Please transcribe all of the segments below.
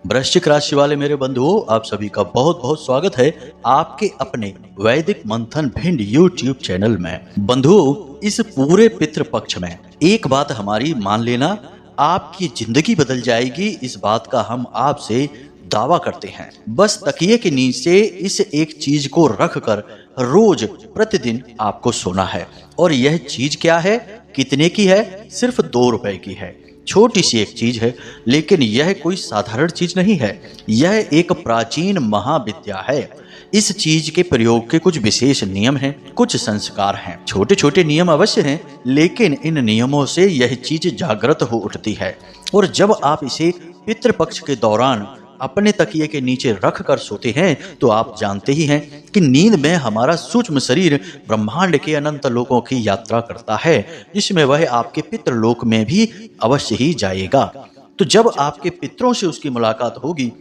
वृश्चिक राशि वाले मेरे बंधुओं, आप सभी का बहुत बहुत स्वागत है आपके अपने वैदिक मंथन भिंड यूट्यूब चैनल में। बंधुओं, इस पूरे पितृ पक्ष में एक बात हमारी मान लेना, आपकी जिंदगी बदल जाएगी। इस बात का हम आपसे दावा करते हैं। बस तकिए के नीचे इस एक चीज को रख कर रोज प्रतिदिन आपको सोना है। और यह चीज क्या है, कितने की है? सिर्फ 2 रुपए की है। छोटी सी एक चीज है, लेकिन यह कोई साधारण चीज नहीं है। यह एक प्राचीन महाविद्या है। इस चीज के प्रयोग के कुछ विशेष नियम हैं, कुछ संस्कार हैं। छोटे छोटे नियम अवश्य हैं, लेकिन इन नियमों से यह चीज जागृत हो उठती है। और जब आप इसे पितृपक्ष के दौरान अपने तकिए के नीचे रख कर सोते हैं, तो आप जानते ही हैं कि नींद में हमारा सूक्ष्म शरीर ब्रह्मांड के अनंत लोकों की यात्रा करता है, जिसमें वह आपके पितृलोक में भी अवश्य ही जाएगा। तो जब आपके पितरों से उसकी मुलाकात होगी,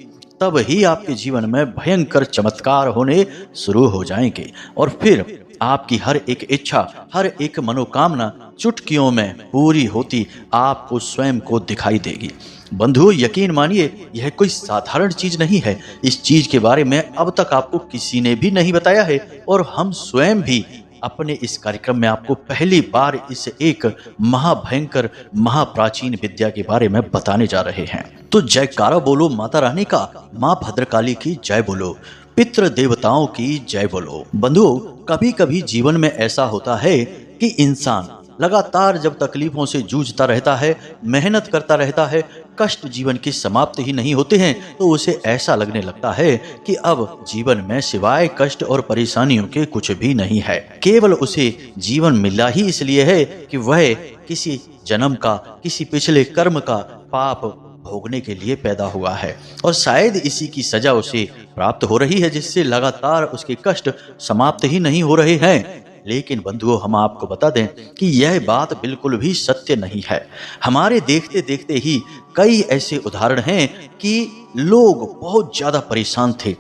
तब ही आपके जीवन में भयंकर चमत्कार होने शुरू हो जाएंगे। और फिर आपकी हर एक इच्छा, हर एक मनोकामना चुटकियों में पूरी होती आपको स्वयं को दिखाई देगी। बंधुओं, यकीन मानिए, यह कोई साधारण चीज नहीं है। इस चीज के बारे में अब तक आपको किसी ने भी नहीं बताया है, और हम स्वयं भी अपने इस कार्यक्रम में आपको पहली बार इस एक महाभयंकर महाप्राचीन विद्या के बारे में बताने जा रहे हैं। तो जयकारा बोलो माता रानी का, माँ भद्रकाली की जय बोलो, पितृ देवताओं की जय बोलो। बंधुओं, कभी कभी जीवन में ऐसा होता है कि इंसान लगातार जब तकलीफों से जूझता रहता है, मेहनत करता रहता है, कष्ट जीवन की समाप्त ही नहीं होते हैं, तो उसे ऐसा लगने लगता है कि अब जीवन में सिवाय कष्ट और परेशानियों के कुछ भी नहीं है। केवल उसे जीवन मिला ही इसलिए है कि वह किसी जन्म का, किसी पिछले कर्म का पाप भोगने के लिए पैदा हुआ है, और शायद इसी की सजा उसे प्राप्त हो रही है, जिससे लगातार उसके कष्ट समाप्त ही नहीं हो रहे हैं। लेकिन बंधुओं, हम आपको बता दें कि यह बात बिल्कुल भी सत्य नहीं है। हमारे देखते देखते ही कई ऐसे उदाहरण हैं कि लोग बहुत ज्यादा परेशान थे।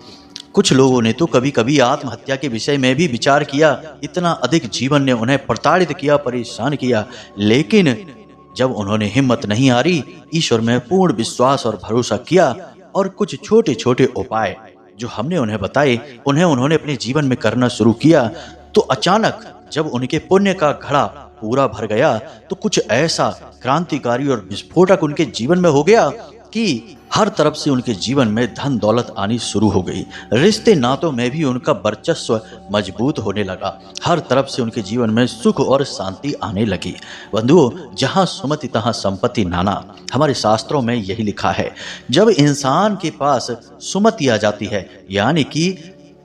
कुछ लोगों ने तो कभी कभी आत्महत्या के विषय में भी विचार किया। इतना अधिक जीवन ने उन्हें प्रताड़ित किया, परेशान किया। लेकिन जब उन्होंने हिम्मत नहीं हारी, ईश्वर में पूर्ण विश्वास और भरोसा किया, और कुछ छोटे छोटे उपाय जो हमने उन्हें बताए, उन्होंने अपने जीवन में करना शुरू किया, तो अचानक जब उनके पुण्य का घड़ा पूरा भर गया, तो कुछ ऐसा क्रांतिकारी और विस्फोटक उनके जीवन में हो गया कि हर तरफ से उनके जीवन में धन दौलत आनी शुरू हो गई। रिश्ते नातों में भी उनका वर्चस्व मजबूत होने लगा। हर तरफ से उनके जीवन में सुख और शांति आने लगी। बंधुओं, जहां सुमति तहां संपत्ति नाना, हमारे शास्त्रों में यही लिखा है। जब इंसान के पास सुमति आ जाती है, यानी कि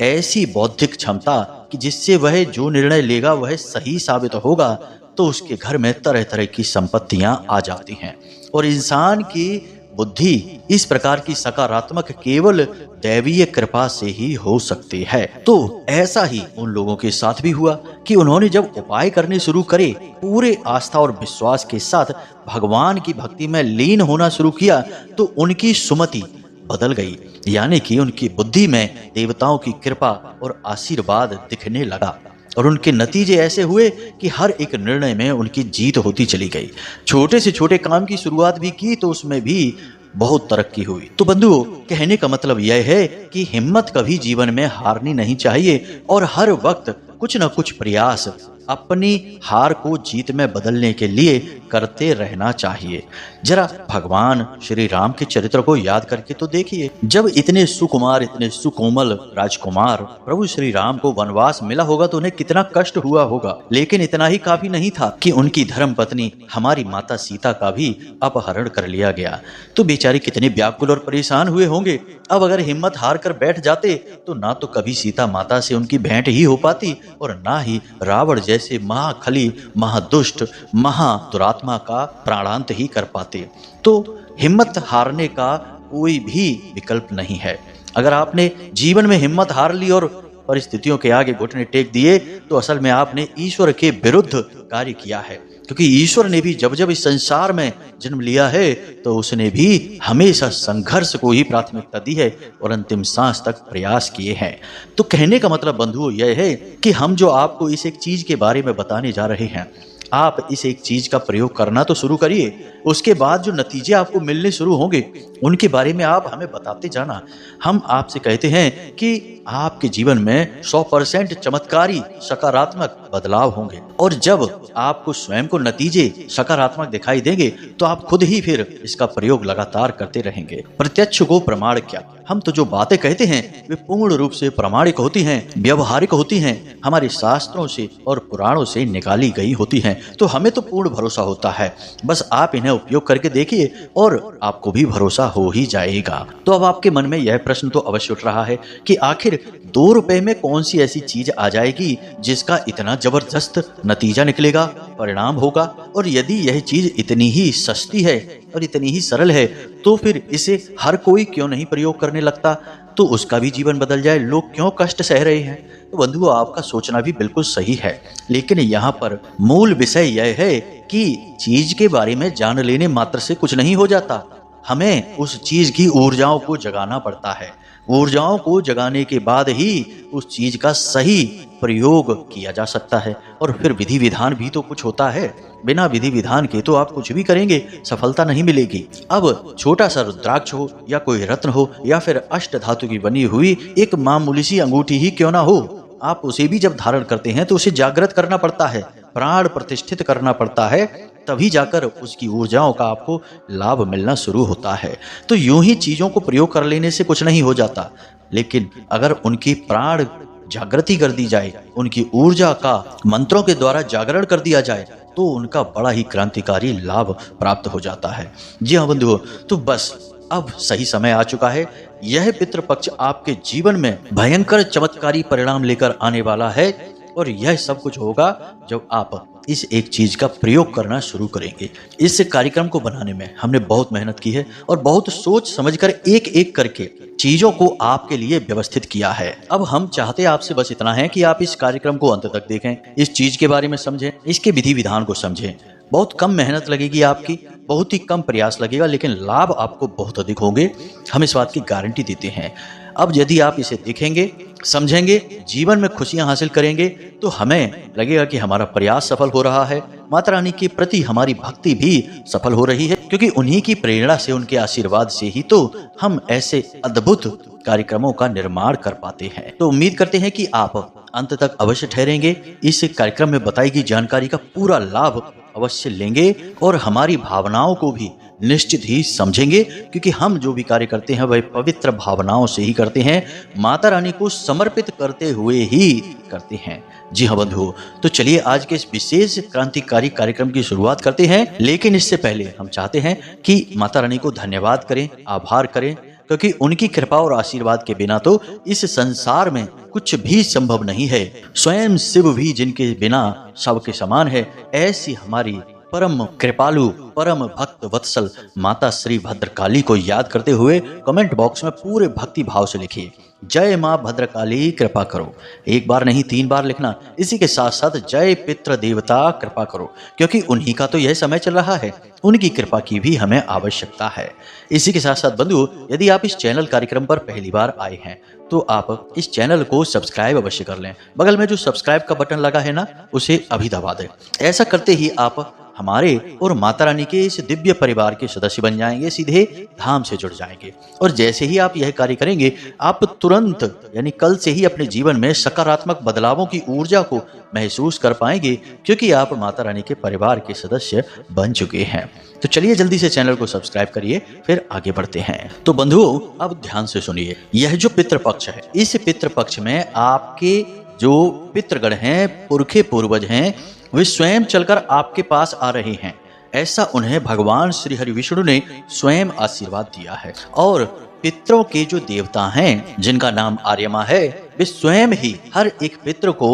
ऐसी बौद्धिक क्षमता कि जिससे वह जो निर्णय लेगा वह सही साबित होगा, तो उसके घर में तरह तरह की संपत्तियां आ जाती हैं। और इंसान की बुद्धि इस प्रकार की सकारात्मक केवल दैवीय कृपा से ही हो सकती है। तो ऐसा ही उन लोगों के साथ भी हुआ कि उन्होंने जब उपाय करने शुरू करे, पूरे आस्था और विश्वास के साथ भगवान की भक्ति में लीन होना शुरू किया, तो उनकी सुमति बदल गई, यानी कि उनकी बुद्धि में देवताओं की कृपा और आशीर्वाद दिखने लगा। और उनके नतीजे ऐसे हुए कि हर एक निर्णय में उनकी जीत होती चली गई। छोटे से छोटे काम की शुरुआत भी की, तो उसमें भी बहुत तरक्की हुई। तो बंधुओं, कहने का मतलब यह है कि हिम्मत कभी जीवन में हारनी नहीं चाहिए, और हर वक्त कुछ न कुछ प्रयास अपनी हार को जीत में बदलने के लिए करते रहना चाहिए। जरा भगवान श्री राम के चरित्र को याद करके तो देखिए। जब इतने सुकुमार, इतने सुकोमल राजकुमार प्रभु श्री राम को वनवास मिला होगा, तो उन्हें कितना कष्ट हुआ होगा। लेकिन इतना ही काफी नहीं था कि उनकी धर्म पत्नी हमारी माता सीता का भी अपहरण कर लिया गया। तो बेचारी कितने व्याकुल और परेशान हुए होंगे। अब अगर हिम्मत हार कर बैठ जाते, तो ना तो कभी सीता माता से उनकी भेंट ही हो पाती, और ना ही रावण जैसे महाखली, महादुष्ट, महादुरात्मा का प्राणांत ही कर पाते। तो हिम्मत हारने का कोई भी विकल्प नहीं है। अगर आपने जीवन में हिम्मत हार ली और परिस्थितियों के आगे घुटने टेक दिए, तो असल में आपने ईश्वर के विरुद्ध कार्य किया है। क्योंकि ईश्वर ने भी जब जब इस संसार में जन्म लिया है, तो उसने भी हमेशा संघर्ष को ही प्राथमिकता दी है और अंतिम सांस तक प्रयास किए हैं। तो कहने का मतलब बंधुओं यह है कि हम जो आपको इस एक चीज के बारे में बताने जा रहे हैं, आप इस एक चीज का प्रयोग करना तो शुरू करिए। उसके बाद जो नतीजे आपको मिलने शुरू होंगे उनके बारे में आप हमें बताते जाना। हम आपसे कहते हैं कि आपके जीवन में 100% चमत्कारी सकारात्मक बदलाव होंगे, और जब आपको स्वयं को नतीजे सकारात्मक दिखाई देंगे तो आप खुद ही फिर इसका प्रयोग लगातार करते रहेंगे। प्रत्यक्ष को प्रमाण क्या, हम तो जो बातें कहते हैं वे पूर्ण रूप से प्रामाणिक होती हैं, व्यवहारिक होती हैं, हमारे शास्त्रों से और पुराणों से निकाली गई होती हैं, तो हमें तो पूर्ण भरोसा होता है। बस आप इन्हें उपयोग करके देखिए और आपको भी भरोसा हो ही जाएगा। तो अब आपके मन में यह प्रश्न तो अवश्य उठ रहा है कि आखिर 2 रुपए में कौन सी ऐसी चीज आ जाएगी जिसका इतना जबरदस्त नतीजा निकलेगा, परिणाम होगा, और यदि यह चीज इतनी ही सस्ती है और इतनी ही सरल है तो फिर इसे हर कोई क्यों नहीं प्रयोग करने लगता, तो उसका भी जीवन बदल जाए। लोग क्यों कष्ट सह रहे हैं? तो बंधुओं, आपका सोचना भी बिल्कुल सही है, लेकिन यहाँ पर मूल विषय यह है कि चीज के बारे में जान लेने मात्र से कुछ नहीं हो जाता, हमें उस चीज की ऊर्जाओं को जगाना पड़ता है। ऊर्जाओं को जगाने के बाद ही उस चीज का सही प्रयोग किया जा सकता है, और फिर विधि विधान भी तो कुछ होता है। बिना विधि विधान के तो आप कुछ भी करेंगे सफलता नहीं मिलेगी। अब छोटा सा रुद्राक्ष हो या कोई रत्न हो या फिर अष्ट धातु की बनी हुई एक मामूली सी अंगूठी ही क्यों ना हो, आप उसे भी जब धारण करते हैं तो उसे जागृत करना पड़ता है, प्राण प्रतिष्ठित करना पड़ता है, तभी जाकर उसकी ऊर्जाओं का आपको लाभ मिलना शुरू होता है। तो यूं ही चीजों को प्रयोग कर लेने से कुछ नहीं हो जाता, लेकिन अगर उनकी प्राण जागृति कर दी जाए, उनकी ऊर्जा का मंत्रों के द्वारा जागरण कर दिया जाए, तो उनका बड़ा ही क्रांतिकारी लाभ प्राप्त हो जाता है। जी हाँ बंधुओं, तो बस अब सही समय आ चुका है। यह पितृपक्ष आपके जीवन में भयंकर चमत्कारी परिणाम लेकर आने वाला है, और यह सब कुछ होगा जब आप इस एक चीज का प्रयोग करना शुरू करेंगे। इस कार्यक्रम को बनाने में हमने बहुत मेहनत की है और बहुत सोच समझकर एक एक करके चीजों को आपके लिए व्यवस्थित किया है। अब हम चाहते आपसे बस इतना है कि आप इस कार्यक्रम को अंत तक देखें, इस चीज के बारे में समझें, इसके विधि विधान को समझें। बहुत कम मेहनत लगेगी आपकी, बहुत ही कम प्रयास लगेगा, लेकिन लाभ आपको बहुत अधिक होंगे, हम इस बात की गारंटी देते हैं। अब यदि आप इसे देखेंगे, समझेंगे, जीवन में खुशियां हासिल करेंगे, तो हमें लगेगा कि हमारा प्रयास सफल हो रहा है, माता रानी के प्रति हमारी भक्ति भी सफल हो रही है, क्योंकि उन्हीं की प्रेरणा से, उनके आशीर्वाद से ही तो हम ऐसे अद्भुत कार्यक्रमों का निर्माण कर पाते हैं। तो उम्मीद करते हैं कि आप अंत तक अवश्य ठहरेंगे, इस कार्यक्रम में बताई गई जानकारी का पूरा लाभ अवश्य लेंगे और हमारी भावनाओं को भी निश्चित ही समझेंगे, क्योंकि हम जो भी कार्य करते हैं वह पवित्र भावनाओं से ही करते हैं, माता रानी को समर्पित करते हुए ही करते हैं। जी हाँ बंधुओं, तो चलिए आज के इस विशेष क्रांतिकारी कार्यक्रम की शुरुआत करते हैं, लेकिन इससे पहले हम चाहते हैं कि माता रानी को धन्यवाद करें, आभार करें, क्योंकि उनकी कृपा और आशीर्वाद के बिना तो इस संसार में कुछ भी संभव नहीं है। स्वयं शिव भी जिनके बिना सबके समान है, ऐसी हमारी परम कृपालु, परम भक्त वत्सल माता श्री भद्रकाली को याद करते हुए कमेंट बॉक्स में पूरे भक्ति भाव से लिखिए, जय माँ भद्रकाली कृपा करो। एक बार नहीं 3 बार लिखना। इसी के साथ साथ जय पितृ देवता कृपा करो, क्योंकि उन्हीं का तो यह समय चल रहा है, उनकी कृपा की भी हमें आवश्यकता है। इसी के साथ साथ बंधु, यदि आप इस चैनल कार्यक्रम पर पहली बार आए हैं तो आप इस चैनल को सब्सक्राइब अवश्य कर लें। बगल में जो सब्सक्राइब का बटन लगा है ना, उसे अभी दबा दें। ऐसा करते ही आप हमारे और माता रानी के इस दिव्य परिवार के सदस्य बन जाएंगे, सीधे धाम से जुड़ जाएंगे। और जैसे ही आप यह कार्य करेंगे, आप तुरंत यानी कल से ही अपने जीवन में सकारात्मक बदलावों की ऊर्जा को महसूस कर पाएंगे, क्योंकि आप माता रानी के परिवार के सदस्य बन चुके हैं। तो चलिए जल्दी से चैनल को सब्सक्राइब करिए, फिर आगे बढ़ते हैं। तो बंधुओं, अब ध्यान से सुनिए, यह जो पितृपक्ष है, इस पितृपक्ष में आपके जो पितृगण हैं, पुरखे पूर्वज हैं, वे स्वयं चलकर आपके पास आ रहे हैं। ऐसा उन्हें भगवान श्री हरि विष्णु ने स्वयं आशीर्वाद दिया है। और पितरों के जो देवता हैं, जिनका नाम आर्यमा है, वे स्वयं ही हर एक पितृ को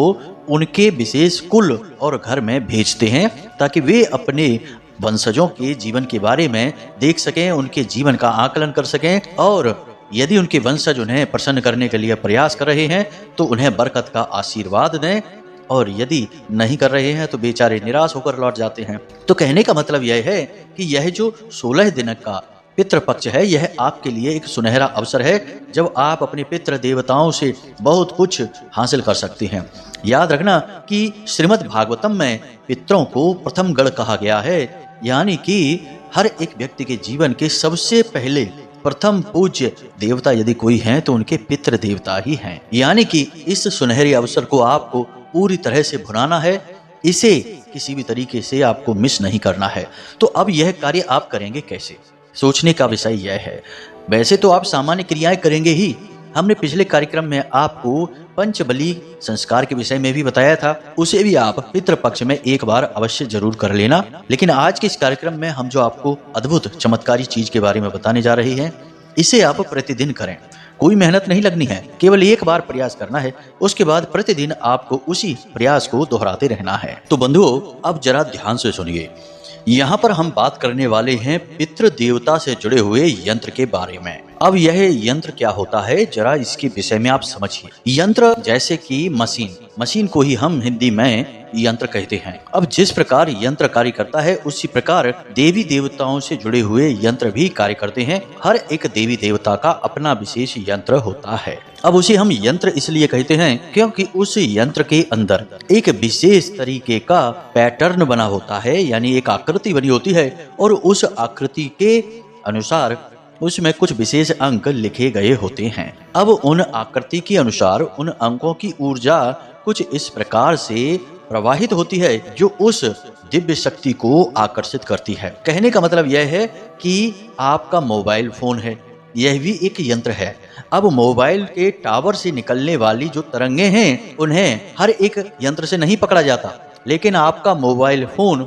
उनके विशेष कुल और घर में भेजते हैं, ताकि वे अपने वंशजों के जीवन के बारे में देख सकें, उनके जीवन का आकलन कर सकें, और यदि उनके वंशज उन्हें प्रसन्न करने के लिए प्रयास कर रहे हैं तो उन्हें बरकत का आशीर्वाद दें, और यदि नहीं कर रहे हैं तो बेचारे निराश होकर लौट जाते हैं। तो कहने का मतलब यह है कि यह जो 16 दिन का पितृपक्ष है, यह आपके लिए एक सुनहरा अवसर है जब आप अपने पितृ देवताओं से बहुत कुछ हासिल कर सकते हैं। याद रखना कि श्रीमद् भागवतम में पितरों को प्रथम गण कहा गया है, यानी कि हर एक व्यक्ति के जीवन के सबसे पहले प्रथम पूज्य देवता यदि कोई हैं तो उनके पितृ देवता ही हैं। यानी कि इस सुनहरे अवसर को आपको पूरी तरह से भुनाना है, इसे किसी भी तरीके से आपको मिस नहीं करना है। तो अब यह कार्य आप करेंगे कैसे, सोचने का विषय यह है। वैसे तो आप सामान्य क्रियाएं करेंगे ही। हमने पिछले कार्यक्रम में आपको पंचबली संस्कार के विषय में भी बताया था, उसे भी आप पितृपक्ष में एक बार अवश्य जरूर कर लेना। लेकिन आज के इस कार्यक्रम में हम जो आपको अद्भुत चमत्कारी चीज के बारे में बताने जा रहे हैं, इसे आप प्रतिदिन करें। कोई मेहनत नहीं लगनी है, केवल एक बार प्रयास करना है, उसके बाद प्रतिदिन आपको उसी प्रयास को दोहराते रहना है। तो बंधुओं, अब जरा ध्यान से सुनिए। यहाँ पर हम बात करने वाले हैं पितृ देवता से जुड़े हुए यंत्र के बारे में। अब यह यंत्र क्या होता है, जरा इसके विषय में आप समझिए। यंत्र जैसे कि मशीन को ही हम हिंदी में यंत्र कहते हैं। अब जिस प्रकार यंत्र कार्य करता है, उसी प्रकार देवी देवताओं से जुड़े हुए यंत्र भी कार्य करते हैं। हर एक देवी देवता का अपना विशेष यंत्र होता है। अब उसे हम यंत्र इसलिए कहते हैं क्योंकि उस यंत्र के अंदर एक विशेष तरीके का पैटर्न बना होता है, यानी एक आकृति बनी होती है, और उस आकृति के अनुसार उसमें कुछ विशेष अंक लिखे गए होते हैं। अब उन आकृति के अनुसार उन अंकों की ऊर्जा कुछ इस प्रकार से प्रवाहित होती है जो उस दिव्य शक्ति को आकर्षित करती है। कहने का मतलब यह है कि आपका मोबाइल फोन है, यह भी एक यंत्र है। अब मोबाइल के टावर से निकलने वाली जो तरंगे हैं, उन्हें हर एक यंत्र से नहीं पकड़ा जाता, लेकिन आपका मोबाइल फोन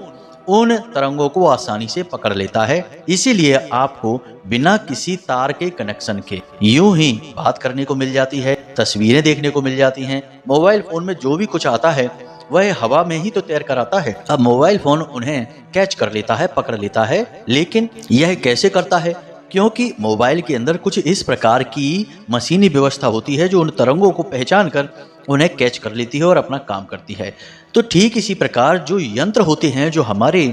उन तरंगों को आसानी से पकड़ लेता है। इसीलिए आपको बिना किसी तार के कनेक्शन के यूं ही बात करने को मिल जाती है, तस्वीरें देखने को मिल जाती हैं। मोबाइल फोन में जो भी कुछ आता है वह हवा में ही तो तैर कर आता है। अब मोबाइल फोन उन्हें कैच कर लेता है, पकड़ लेता है, लेकिन यह कैसे करता है? क्योंकि मोबाइल के अंदर कुछ इस प्रकार की मशीनी व्यवस्था होती है जो उन तरंगों को पहचान कर उन्हें कैच कर लेती है और अपना काम करती है। तो ठीक इसी प्रकार जो यंत्र होते हैं, जो हमारे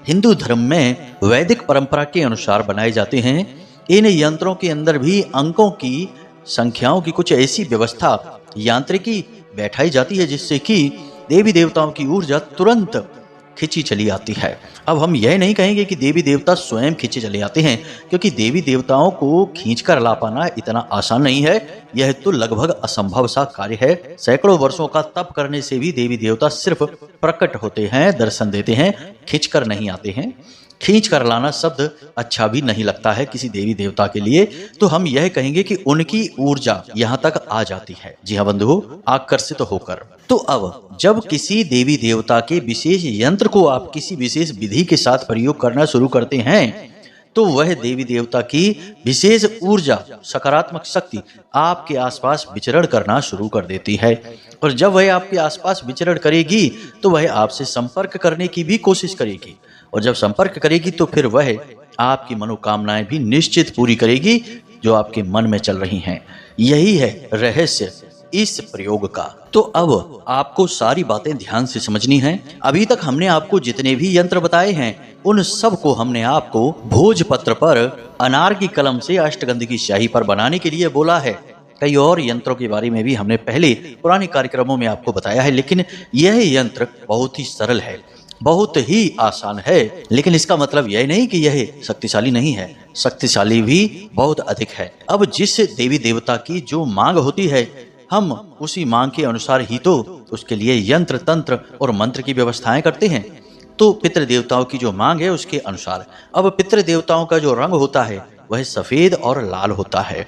हिंदू धर्म में वैदिक परंपरा के अनुसार बनाए जाते हैं, इन यंत्रों के अंदर भी अंकों की, संख्याओं की कुछ ऐसी व्यवस्था, यांत्रिकी बैठाई जाती है जिससे कि देवी देवताओं की ऊर्जा तुरंत खिंची चली आती है। अब हम यह नहीं कहेंगे कि देवी देवता स्वयं खींचे चले आते हैं, क्योंकि देवी देवताओं को खींचकर ला पाना इतना आसान नहीं है। यह तो लगभग असंभव सा कार्य है। सैकड़ों वर्षों का तप करने से भी देवी देवता सिर्फ प्रकट होते हैं, दर्शन देते हैं, खींचकर नहीं आते हैं। खींच कर लाना शब्द अच्छा भी नहीं लगता है किसी देवी देवता के लिए, तो हम यह कहेंगे कि उनकी ऊर्जा यहाँ तक आ जाती है। जी हाँ बंधुओं, आकर्षित होकर। तो अब जब किसी देवी देवता के विशेष यंत्र को आप किसी विशेष विधि के साथ प्रयोग करना शुरू करते हैं, तो वह देवी देवता की विशेष ऊर्जा, सकारात्मक शक्ति आपके आसपास विचरण करना शुरू कर देती है। और जब वह आपके आसपास विचरण करेगी तो वह आपसे संपर्क करने की भी कोशिश करेगी, और जब संपर्क करेगी तो फिर वह आपकी मनोकामनाएं भी निश्चित पूरी करेगी जो आपके मन में चल रही हैं। यही है रहस्य इस प्रयोग का। तो अब आपको सारी बातें ध्यान से समझनी हैं। अभी तक हमने आपको जितने भी यंत्र बताए हैं, उन सब को हमने आपको भोजपत्र पर अनार की कलम से अष्टगंध की स्याही पर बनाने के लिए बोला है। कई और यंत्रों के बारे में भी हमने पहले पुराने कार्यक्रमों में आपको बताया है, लेकिन यह यंत्र बहुत ही सरल है, बहुत ही आसान है। लेकिन इसका मतलब यह नहीं कि यह शक्तिशाली नहीं है, शक्तिशाली भी बहुत अधिक है। अब जिस देवी देवता की जो मांग होती है, हम उसी मांग के अनुसार ही तो उसके लिए यंत्र, तंत्र और मंत्र की व्यवस्थाएं करते हैं। तो पितृ देवताओं की जो मांग है उसके अनुसार, अब पितृ देवताओं का जो रंग होता है वह सफेद और लाल होता है।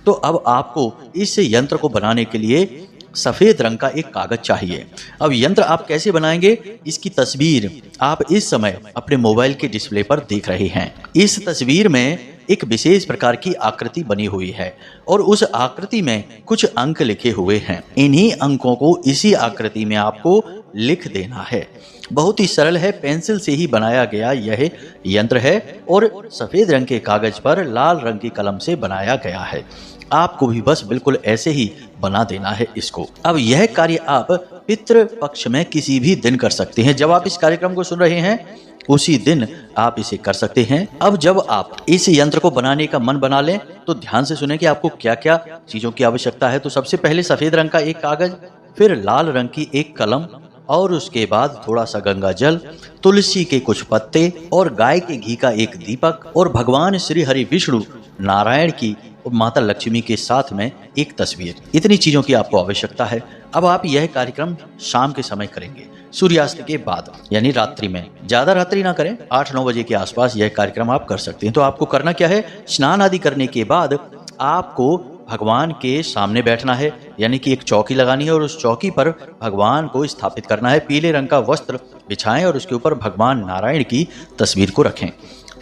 तो अब आपको इस यंत्र को बनाने के लिए सफेद रंग का एक कागज चाहिए। अब यंत्र आप कैसे बनाएंगे, इसकी तस्वीर आप इस समय अपने मोबाइल के डिस्प्ले पर देख रहे हैं। इस तस्वीर में एक विशेष प्रकार की आकृति बनी हुई है और उस आकृति में कुछ अंक लिखे हुए हैं। इन्हीं अंकों को इसी आकृति में आपको लिख देना है। बहुत ही सरल है, पेंसिल से ही बनाया गया यह यंत्र है और सफेद रंग के कागज पर लाल रंग की कलम से बनाया गया है। आपको भी बस बिल्कुल ऐसे ही बना देना है इसको। अब यह कार्य आप पितृ पक्ष में किसी भी दिन कर सकते हैं। जब आप इस कार्यक्रम को सुन रहे हैं उसी दिन आप इसे कर सकते हैं। अब जब आप इस यंत्र को बनाने का मन बना लें तो ध्यान से सुने कि आपको क्या क्या चीजों की आवश्यकता है। तो सबसे पहले सफेद रंग का एक कागज, फिर लाल रंग की एक कलम, और उसके बाद थोड़ा सा गंगा जल, तुलसी के कुछ पत्ते और गाय के घी का एक दीपक और भगवान श्री हरि विष्णु नारायण की और माता लक्ष्मी के साथ में एक तस्वीर। इतनी चीजों की आपको आवश्यकता है। अब आप यह कार्यक्रम शाम के समय करेंगे, सूर्यास्त के बाद, यानी रात्रि में। ज्यादा रात्रि ना करें, 8-9 बजे के आसपास यह कार्यक्रम आप कर सकते हैं। तो आपको करना क्या है, स्नान आदि करने के बाद आपको भगवान के सामने बैठना है, यानी कि एक चौकी लगानी है और उस चौकी पर भगवान को स्थापित करना है। पीले रंग का वस्त्र बिछाएं और उसके ऊपर भगवान नारायण की तस्वीर को रखें।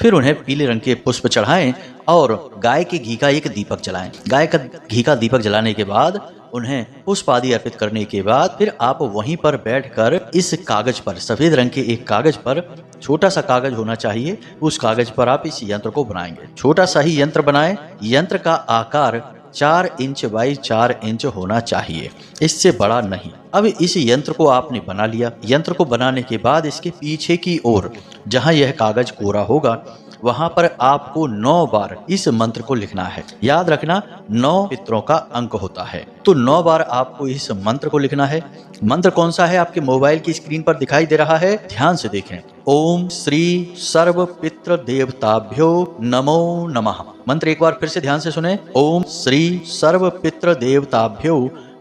फिर उन्हें पीले रंग के पुष्प चढ़ाएं और गाय के घी का एक दीपक जलाएं। गाय का घी का दीपक जलाने के बाद उन्हें पुष्प आदि अर्पित करने के बाद फिर आप वहीं पर बैठकर इस कागज पर, सफेद रंग के एक कागज पर, छोटा सा कागज होना चाहिए, उस कागज पर आप इस यंत्र को बनाएंगे। छोटा सा ही यंत्र बनाएं। यंत्र का आकार 4 इंच बाई 4 इंच होना चाहिए, इससे बड़ा नहीं। अब इस यंत्र को आपने बना लिया। यंत्र को बनाने के बाद इसके पीछे की ओर जहां यह कागज कोरा होगा वहां पर आपको 9 बार इस मंत्र को लिखना है। याद रखना 9 पितरों का अंक होता है, तो 9 बार आपको इस मंत्र को लिखना है। मंत्र कौन सा है, आपके मोबाइल की स्क्रीन पर दिखाई दे रहा है, ध्यान से देखें। ओम श्री सर्व पितृ देवताभ्यो नमो नमः। मंत्र एक बार फिर से ध्यान से सुने। ओम श्री सर्व पितृ देवताभ्यो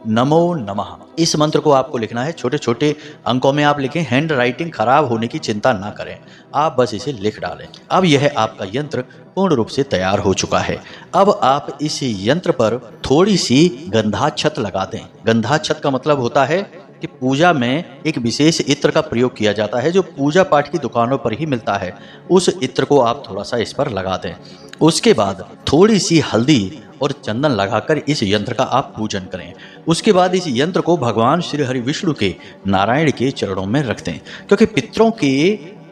नमो नमः। इस मंत्र को आपको लिखना है। छोटे छोटे अंकों में आप लिखें, हैंड राइटिंग खराब होने की चिंता ना करें, आप बस इसे लिख डालें। अब यह आपका यंत्र पूर्ण रूप से तैयार हो चुका है। अब आप इस यंत्र पर थोड़ी सी गंधाक्षत लगा दें। गंधाक्षत का मतलब होता है कि पूजा में एक विशेष इत्र का प्रयोग किया जाता है जो पूजा पाठ की दुकानों पर ही मिलता है। उस इत्र को आप थोड़ा सा इस पर लगा दें। उसके बाद थोड़ी सी हल्दी और चंदन लगाकर इस यंत्र का आप पूजन करें। उसके बाद इस यंत्र को भगवान श्री हरि विष्णु के नारायण के चरणों में रख दें, क्योंकि पितरों के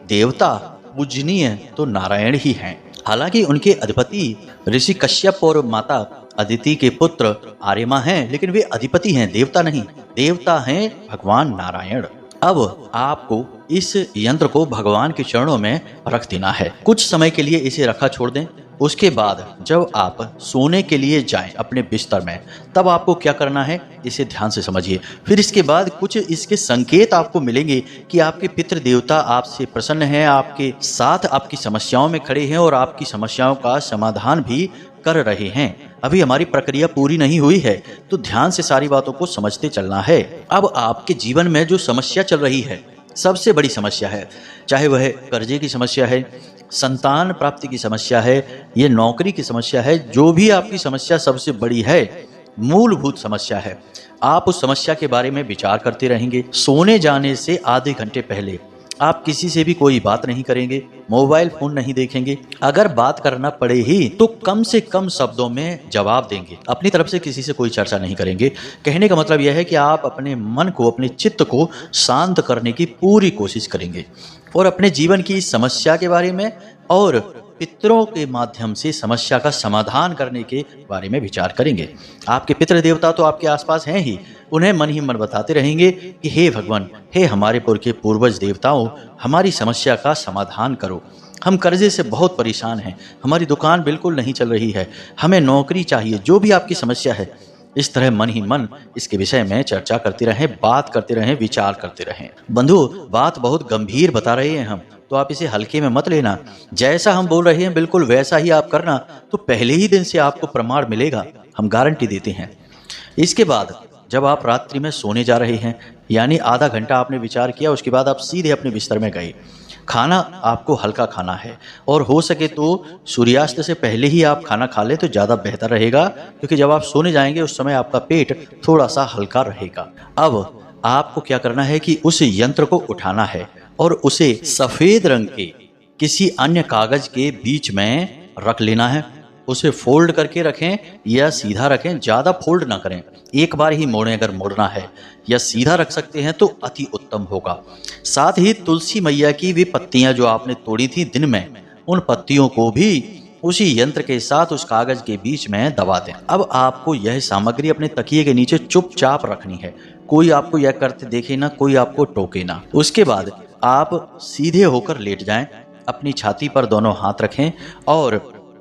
देवता पूजनीय तो नारायण ही हैं। हालांकि उनके अधिपति ऋषि कश्यप और माता अदिति के पुत्र आर्यमा हैं, लेकिन वे अधिपति हैं, देवता नहीं। देवता हैं भगवान नारायण। अब आपको इस यंत्र को भगवान के चरणों में रख देना है। कुछ समय के लिए इसे रखा छोड़ दें। उसके बाद जब आप सोने के लिए जाएं अपने बिस्तर में, तब आपको क्या करना है, इसे ध्यान से समझिए। फिर इसके बाद कुछ इसके संकेत आपको मिलेंगे कि आपके पितृ देवता आपसे प्रसन्न हैं, आपके साथ आपकी समस्याओं में खड़े हैं और आपकी समस्याओं का समाधान भी कर रहे हैं। अभी हमारी प्रक्रिया पूरी नहीं हुई है, तो ध्यान से सारी बातों को समझते चलना है। अब आपके जीवन में जो समस्या चल रही है, सबसे बड़ी समस्या है, चाहे वह कर्जे की समस्या है, संतान प्राप्ति की समस्या है, ये नौकरी की समस्या है, जो भी आपकी समस्या सबसे बड़ी है, मूलभूत समस्या है, आप उस समस्या के बारे में विचार करते रहेंगे। सोने जाने से आधे घंटे पहले आप किसी से भी कोई बात नहीं करेंगे, मोबाइल फोन नहीं देखेंगे। अगर बात करना पड़े ही तो कम से कम शब्दों में जवाब देंगे। अपनी तरफ से किसी से कोई चर्चा नहीं करेंगे। कहने का मतलब यह है कि आप अपने मन को, अपने चित्त को शांत करने की पूरी कोशिश करेंगे और अपने जीवन की समस्या के बारे में और पितरों के माध्यम से समस्या का समाधान करने के बारे में विचार करेंगे। आपके पितृ देवता तो आपके आसपास हैं ही, उन्हें मन ही मन बताते रहेंगे कि हे भगवान, हे हमारे पूर्वज देवताओं, हमारी समस्या का समाधान करो। हम कर्जे से बहुत परेशान हैं, हमारी दुकान बिल्कुल नहीं चल रही है, हमें नौकरी चाहिए, जो भी आपकी समस्या है। इस तरह मन ही मन इसके विषय में चर्चा करते रहें, बात करते रहें, विचार करते रहें। बंधु, बात बहुत गंभीर बता रहे हैं हम, तो आप इसे हल्के में मत लेना। जैसा हम बोल रहे हैं बिल्कुल वैसा ही आप करना, तो पहले ही दिन से आपको प्रमाण मिलेगा, हम गारंटी देते हैं। इसके बाद जब आप रात्रि में सोने जा रहे हैं, यानी आधा घंटा आपने विचार किया, उसके बाद आप सीधे अपने बिस्तर में गए। खाना आपको हल्का खाना है और हो सके तो सूर्यास्त से पहले ही आप खाना खा लें तो ज़्यादा बेहतर रहेगा, क्योंकि जब आप सोने जाएंगे उस समय आपका पेट थोड़ा सा हल्का रहेगा। अब आपको क्या करना है कि उस यंत्र को उठाना है और उसे सफ़ेद रंग के किसी अन्य कागज के बीच में रख लेना है। उसे फोल्ड करके रखें या सीधा रखें, ज़्यादा फोल्ड ना करें, एक बार ही मोड़ें अगर मोड़ना है, या सीधा रख सकते हैं तो अति उत्तम होगा। साथ ही तुलसी मैया की भी पत्तियां जो आपने तोड़ी थी दिन में, उन पत्तियों को भी उसी यंत्र के साथ उस कागज के बीच में दबा दें। अब आपको यह सामग्री अपने तकिए के नीचे चुपचाप रखनी है, कोई आपको यह करते देखे ना, कोई आपको टोके ना। उसके बाद आप सीधे होकर लेट जाएं, अपनी छाती पर दोनों हाथ रखें और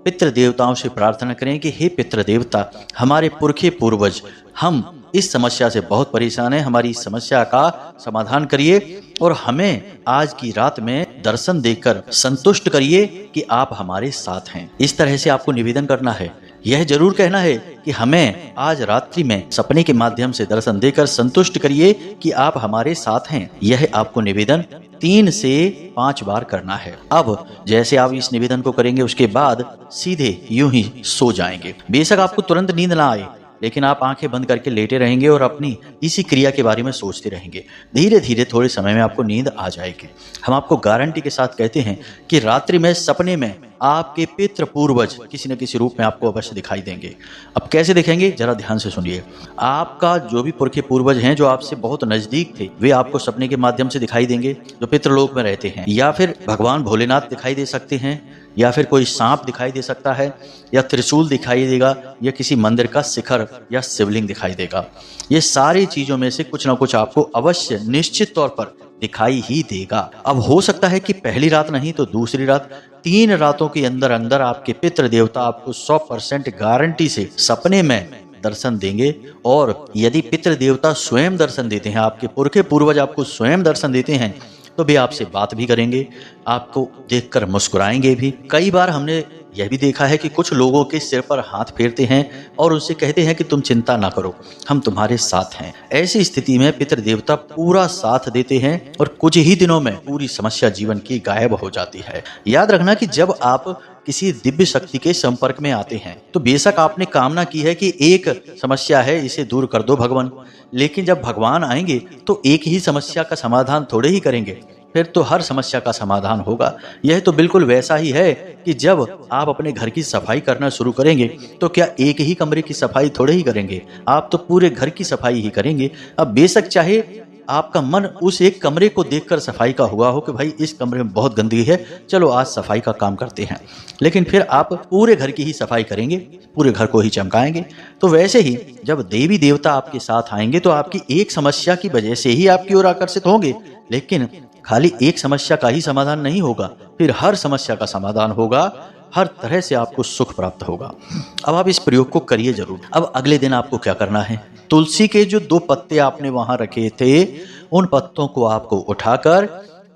पितृ देवताओं से प्रार्थना करें कि हे पितृ देवता, हमारे पुरखे पूर्वज, हम इस समस्या से बहुत परेशान हैं, हमारी इस समस्या का समाधान करिए और हमें आज की रात में दर्शन देकर संतुष्ट करिए कि आप हमारे साथ हैं। इस तरह से आपको निवेदन करना है। यह जरूर कहना है कि हमें आज रात्रि में सपने के माध्यम से दर्शन देकर संतुष्ट करिए कि आप हमारे साथ हैं। यह आपको निवेदन 3 से 5 बार करना है। अब जैसे आप इस निवेदन को करेंगे उसके बाद सीधे यूं ही सो जाएंगे। बेशक आपको तुरंत नींद ना आए, लेकिन आप आंखें बंद करके लेटे रहेंगे और अपनी इसी क्रिया के बारे में सोचते रहेंगे। धीरे धीरे थोड़े समय में आपको नींद आ जाएगी। हम आपको गारंटी के साथ कहते हैं कि रात्रि में सपने में आपके पितृ पूर्वज किसी न किसी रूप में आपको अवश्य दिखाई देंगे। अब कैसे दिखेंगे, जरा ध्यान से सुनिए। आपका जो भी पुरखे पूर्वज हैं जो आपसे बहुत नजदीक थे, वे आपको सपने के माध्यम से दिखाई देंगे, जो पितृलोक में रहते हैं। या फिर भगवान भोलेनाथ दिखाई दे सकते हैं, या फिर कोई सांप दिखाई दे सकता है, या त्रिशूल दिखाई देगा, या किसी मंदिर का शिखर या शिवलिंग दिखाई देगा। ये सारी चीजों में से कुछ ना कुछ आपको अवश्य निश्चित तौर पर दिखाई ही देगा। अब हो सकता है कि पहली रात नहीं तो दूसरी रात, 3 रातों के अंदर अंदर आपके पितृ देवता आपको 100% गारंटी से सपने में दर्शन देंगे। और यदि पितृ देवता स्वयं दर्शन देते हैं, आपके पुरखे पूर्वज आपको स्वयं दर्शन देते हैं, तो वे आपसे बात भी करेंगे, आपको देखकर मुस्कुराएंगे भी। कई बार हमने यह भी देखा है कि कुछ लोगों के सिर पर हाथ फेरते हैं और उनसे कहते हैं कि तुम चिंता ना करो, हम तुम्हारे साथ हैं। ऐसी स्थिति में पितृ देवता पूरा साथ देते हैं और कुछ ही दिनों में पूरी समस्या जीवन की गायब हो जाती है। याद रखना कि जब आप किसी दिव्य शक्ति के संपर्क में आते हैं तो बेशक आपने कामना की है कि एक समस्या है, इसे दूर कर दो भगवान, लेकिन जब भगवान आएंगे तो एक ही समस्या का समाधान थोड़े ही करेंगे, फिर तो हर समस्या का समाधान होगा। यह तो बिल्कुल वैसा ही है कि जब आप अपने घर की सफाई करना शुरू करेंगे तो क्या एक ही कमरे की सफाई थोड़े ही करेंगे, आप तो पूरे घर की सफाई ही करेंगे। अब बेशक चाहे आपका मन उस एक कमरे को देखकर सफाई का हुआ हो कि भाई इस कमरे में बहुत गंदगी है, चलो आज सफाई का काम करते हैं, लेकिन फिर आप पूरे घर की ही सफाई करेंगे, पूरे घर को ही चमकाएंगे। तो वैसे ही जब देवी देवता आपके साथ आएंगे तो आपकी एक समस्या की वजह से ही आपकी ओर आकर्षित होंगे, लेकिन खाली एक समस्या का ही समाधान नहीं होगा, फिर हर समस्या का समाधान होगा, हर तरह से आपको सुख प्राप्त होगा। अब आप इस प्रयोग को करिए जरूर। अब अगले दिन आपको क्या करना है, तुलसी के जो 2 पत्ते आपने वहां रखे थे, उन पत्तों को आपको उठाकर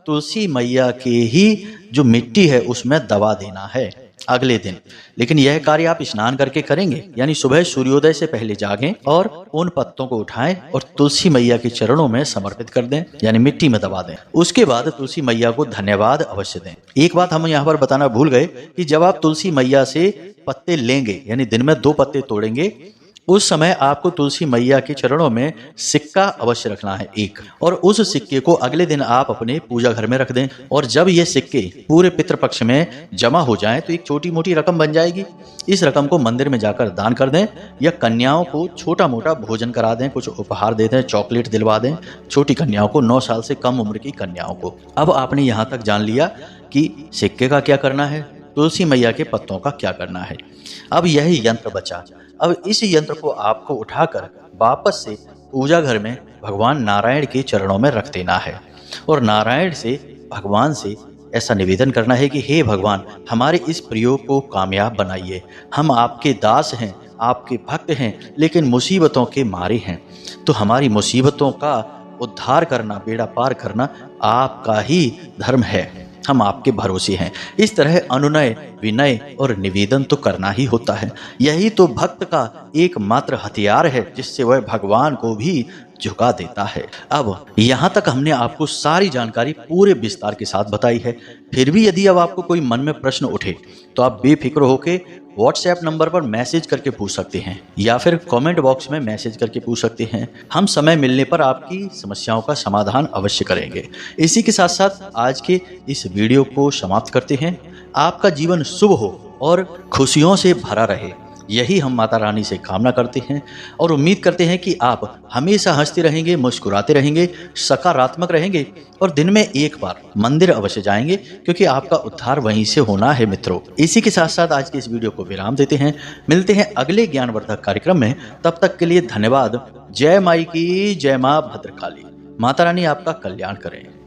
तुलसी मैया के ही जो मिट्टी है उसमें दबा देना है अगले दिन। लेकिन यह कार्य आप स्नान करके करेंगे, यानी सुबह सूर्योदय से पहले जागें और उन पत्तों को उठाएं और तुलसी मैया के चरणों में समर्पित कर दें, यानी मिट्टी में दबा दें। उसके बाद तुलसी मैया को धन्यवाद अवश्य दें। एक बात हम यहाँ पर बताना भूल गए कि जब आप तुलसी मैया से पत्ते लेंगे, यानी दिन में 2 पत्ते तोड़ेंगे, उस समय आपको तुलसी मैया के चरणों में सिक्का अवश्य रखना है 1, और उस सिक्के को अगले दिन आप अपने पूजा घर में रख दें। और जब ये सिक्के पूरे पितृपक्ष में जमा हो जाएं तो एक छोटी मोटी रकम बन जाएगी। इस रकम को मंदिर में जाकर दान कर दें, या कन्याओं को छोटा मोटा भोजन करा दें, कुछ उपहार दे दें, चॉकलेट दिलवा दें, छोटी कन्याओं को, 9 साल से कम उम्र की कन्याओं को। अब आपने यहाँ तक जान लिया कि सिक्के का क्या करना है, तुलसी मैया के पत्तों का क्या करना है। अब यही यंत्र बचा। अब इस यंत्र को आपको उठाकर वापस से पूजा घर में भगवान नारायण के चरणों में रख देना है और नारायण से, भगवान से ऐसा निवेदन करना है कि हे भगवान, हमारे इस प्रयोग को कामयाब बनाइए। हम आपके दास हैं, आपके भक्त हैं, लेकिन मुसीबतों के मारे हैं, तो हमारी मुसीबतों का उद्धार करना, बेड़ा पार करना आपका ही धर्म है, हम आपके भरोसे हैं। इस तरह अनुनय, विनय और निवेदन तो करना ही होता है। यही तो भक्त का एकमात्र हथियार है जिससे वह भगवान को भी झुका देता है। अब यहाँ तक हमने आपको सारी जानकारी पूरे विस्तार के साथ बताई है। फिर भी यदि अब आपको कोई मन में प्रश्न उठे तो आप बेफिक्र होकर व्हाट्सएप नंबर पर मैसेज करके पूछ सकते हैं, या फिर कमेंट बॉक्स में मैसेज करके पूछ सकते हैं। हम समय मिलने पर आपकी समस्याओं का समाधान अवश्य करेंगे। इसी के साथ साथ आज के इस वीडियो को समाप्त करते हैं। आपका जीवन शुभ हो और खुशियों से भरा रहे। यही हम माता रानी से कामना करते हैं और उम्मीद करते हैं कि आप हमेशा हंसते रहेंगे, मुस्कुराते रहेंगे, सकारात्मक रहेंगे और दिन में एक बार मंदिर अवश्य जाएंगे, क्योंकि आपका उद्धार वहीं से होना है मित्रों। इसी के साथ साथ आज के इस वीडियो को विराम देते हैं। मिलते हैं अगले ज्ञानवर्धक कार्यक्रम में। तब तक के लिए धन्यवाद। जय माई की जय, माँ भद्रकाली। माता रानी आपका कल्याण करें।